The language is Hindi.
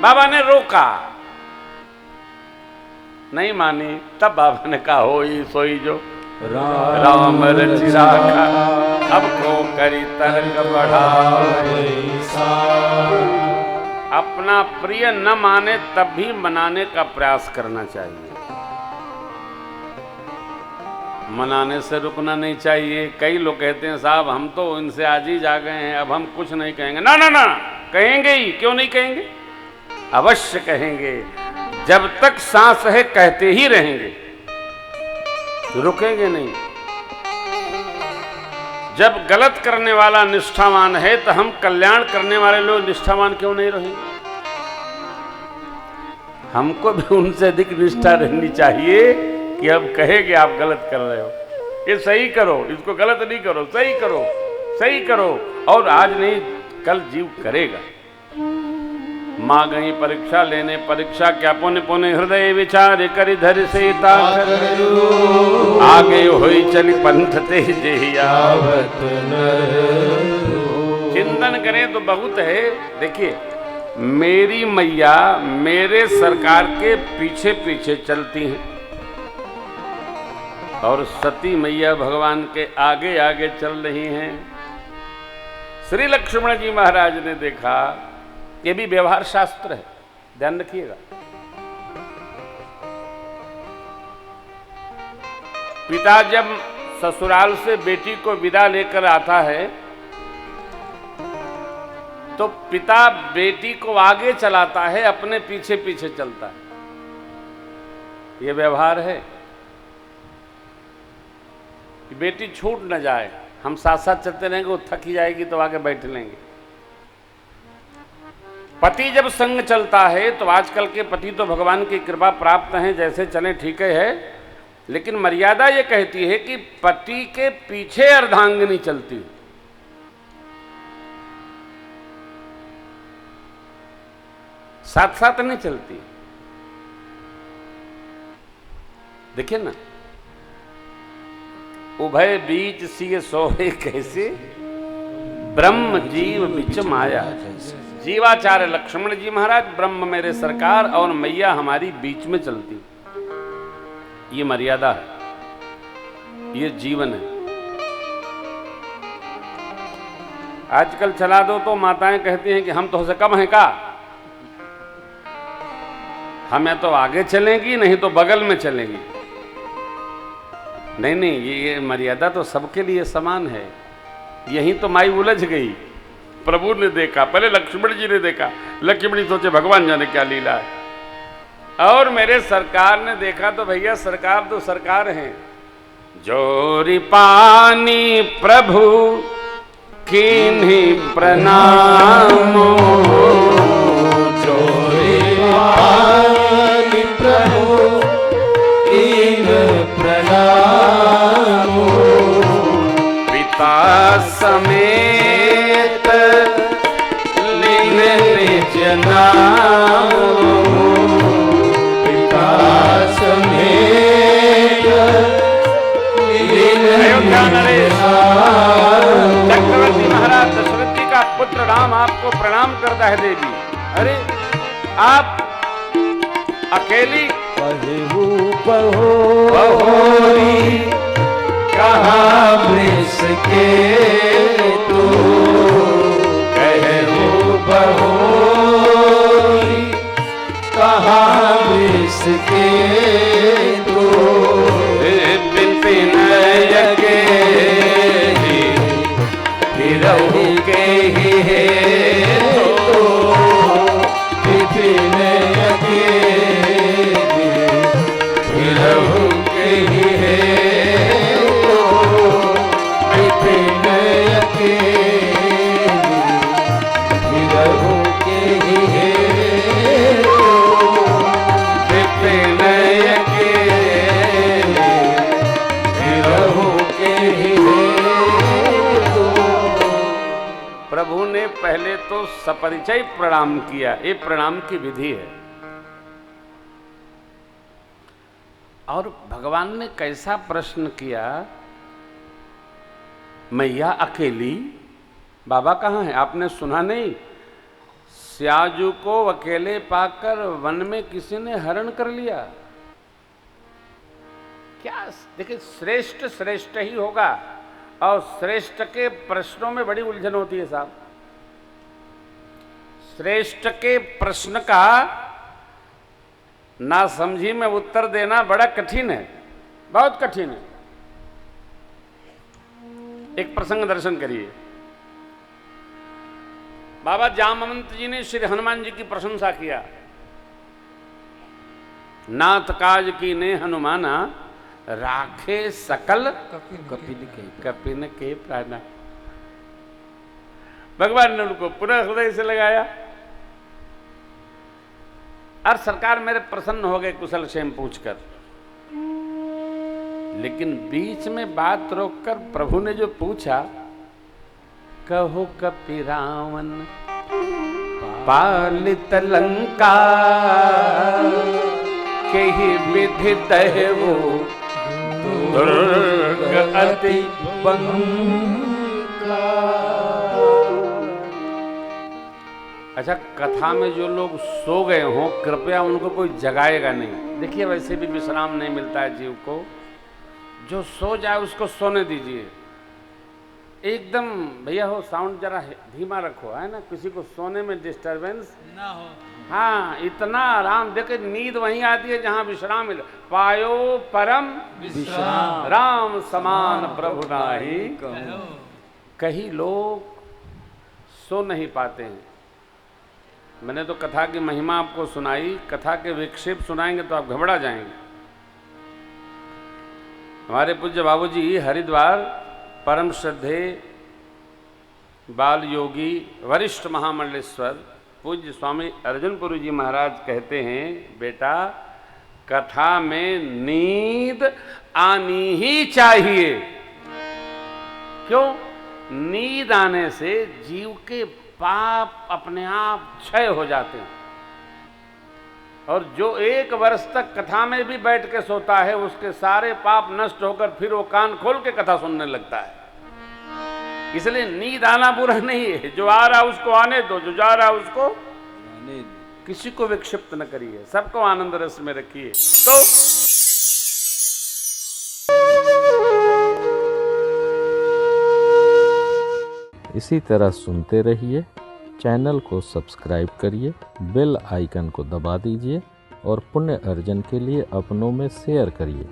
बाबा ने रोका, नहीं मानी। तब बाबा ने कहा होई सोई जो राम रचि राखा, अब को करी तर्क बढ़ावे। अपना प्रिय न माने तब भी मनाने का प्रयास करना चाहिए, मनाने से रुकना नहीं चाहिए। कई लोग कहते हैं साहब हम तो इनसे आज ही जा गए हैं, अब हम कुछ नहीं कहेंगे। ना ना ना, कहेंगे ही, क्यों नहीं कहेंगे, अवश्य कहेंगे। जब तक सांस है कहते ही रहेंगे, रुकेंगे नहीं। जब गलत करने वाला निष्ठावान है तो हम कल्याण करने वाले लोग निष्ठावान क्यों नहीं रहेंगे? हमको भी उनसे अधिक निष्ठा रहनी चाहिए कि अब कहेंगे आप गलत कर रहे हो, ये सही करो, इसको गलत नहीं करो, सही करो, सही करो। और आज नहीं कल जीव करेगा। माँ गई परीक्षा लेने, परीक्षा क्या पुण्य पुण्य हृदय विचार करि धर से आगे होई चली पंथ तेज आवत। चिंतन करें तो बहुत है। देखिए मेरी मैया मेरे सरकार के पीछे पीछे चलती हैं और सती मैया भगवान के आगे आगे चल रही हैं। श्री लक्ष्मण जी महाराज ने देखा, ये भी व्यवहार शास्त्र है, ध्यान रखिएगा। पिता जब ससुराल से बेटी को विदा लेकर आता है तो पिता बेटी को आगे चलाता है, अपने पीछे पीछे चलता है। ये व्यवहार है कि बेटी छूट न जाए, हम साथ साथ चलते रहेंगे, वो थक ही जाएगी तो आगे बैठ लेंगे। पति जब संग चलता है तो आजकल के पति तो भगवान की कृपा प्राप्त हैं, जैसे चले ठीक है, लेकिन मर्यादा ये कहती है कि पति के पीछे अर्धांगिनी चलती, साथ साथ नहीं चलती। देखिए ना, उभय बीच सिए सोहे कैसे, ब्रह्म जीव बिच माया जैसे। जीवाचार्य लक्ष्मण जी महाराज, ब्रह्म मेरे सरकार और मैया हमारी बीच में चलती। ये मर्यादा है, ये जीवन है। आजकल चला दो तो माताएं कहती हैं कि हम तो उससे कम हैं का, हमें तो आगे चलेंगी नहीं तो बगल में चलेंगी। नहीं नहीं, ये मर्यादा तो सबके लिए समान है। यही तो माई उलझ गई। प्रभु ने देखा, पहले लक्ष्मण जी ने देखा, लक्ष्मण जी सोचे भगवान जाने क्या लीला है, और मेरे सरकार ने देखा तो भैया सरकार तो सरकार है। जोरी पानी प्रभु कीन्ही प्रणाम, जोरी पानी प्रभु कीन प्रणाम, पिता समेत लीन निज नाम, पिता समेत लीन निज नाम। चक्रवर्ती महाराज दशरथ जी का पुत्र राम आपको प्रणाम करता है देवी। अरे आप अकेली बहोरी कहाँ वृष के तू, कहू बहोरी कहाँ वृष के तू, बिन विनय के फिरहु के ही है तो, विनय के फिरहु के ही है तो, विनय के फिरहु के ही है तो, विनय के फिरहु के ही है तो। प्रभु ने पहले तो सपरिचय प्रणाम किया, ये प्रणाम की विधि है। और भगवान ने कैसा प्रश्न किया, मैया अकेली, बाबा कहाँ है? आपने सुना नहीं? स्याजू को अकेले पाकर वन में किसी ने हरण कर लिया। क्या देखिए, श्रेष्ठ श्रेष्ठ ही होगा, और श्रेष्ठ के प्रश्नों में बड़ी उलझन होती है साहब। श्रेष्ठ के प्रश्न का ना समझी में उत्तर देना बड़ा कठिन है, बहुत कठिन है। एक प्रसंग दर्शन करिए। बाबा जामवंत जी ने श्री हनुमान जी की प्रशंसा किया। नाथ काज की ने हनुमाना, राखे सकल कपिन के प्राणा। भगवान ने उनको पुनः हृदय से लगाया, और सरकार मेरे प्रसन्न हो गए कुशल क्षेम पूछकर। लेकिन बीच में बात रोककर प्रभु ने जो पूछा, कहो कपि रावण पालित लंका, केहि विधि तहि वो दुर्ग अति बंका। अच्छा, कथा में जो लोग सो गए हों, कृपया उनको कोई जगाएगा नहीं। देखिए, वैसे भी विश्राम नहीं मिलता है जीव को। जो सो जाए उसको सोने दीजिए एकदम। भैया हो, साउंड जरा धीमा रखो, है ना, किसी को सोने में डिस्टरबेंस ना हो। हाँ, इतना आराम। देखे, नींद वहीं आती है जहां विश्राम मिले। पायो परम विश्राम, राम समान प्रभु नाही कहूं। कई लोग सो नहीं पाते हैं। मैंने तो कथा की महिमा आपको सुनाई, कथा के विक्षेप सुनाएंगे तो आप घबरा जाएंगे। हमारे पूज्य बाबूजी हरिद्वार परम श्रद्धे बाल योगी वरिष्ठ महामंडलेश्वर पूज्य स्वामी अर्जुनपुरी जी महाराज कहते हैं, बेटा, कथा में नींद आनी ही चाहिए। क्यों? नींद आने से जीव के पाप अपने आप क्षय हो जाते हैं, और जो 1 वर्ष तक कथा में भी बैठ के सोता है, उसके सारे पाप नष्ट होकर फिर वो कान खोल के कथा सुनने लगता है। इसलिए नींद आना बुरा नहीं है। जो आ रहा उसको आने दो, जो जा रहा उसको आने दो। किसी को विक्षिप्त न करिए, सबको आनंद रस में रखिए। तो इसी तरह सुनते रहिए। चैनल को सब्सक्राइब करिए, बेल आइकन को दबा दीजिए और पुण्य अर्जन के लिए अपनों में शेयर करिए।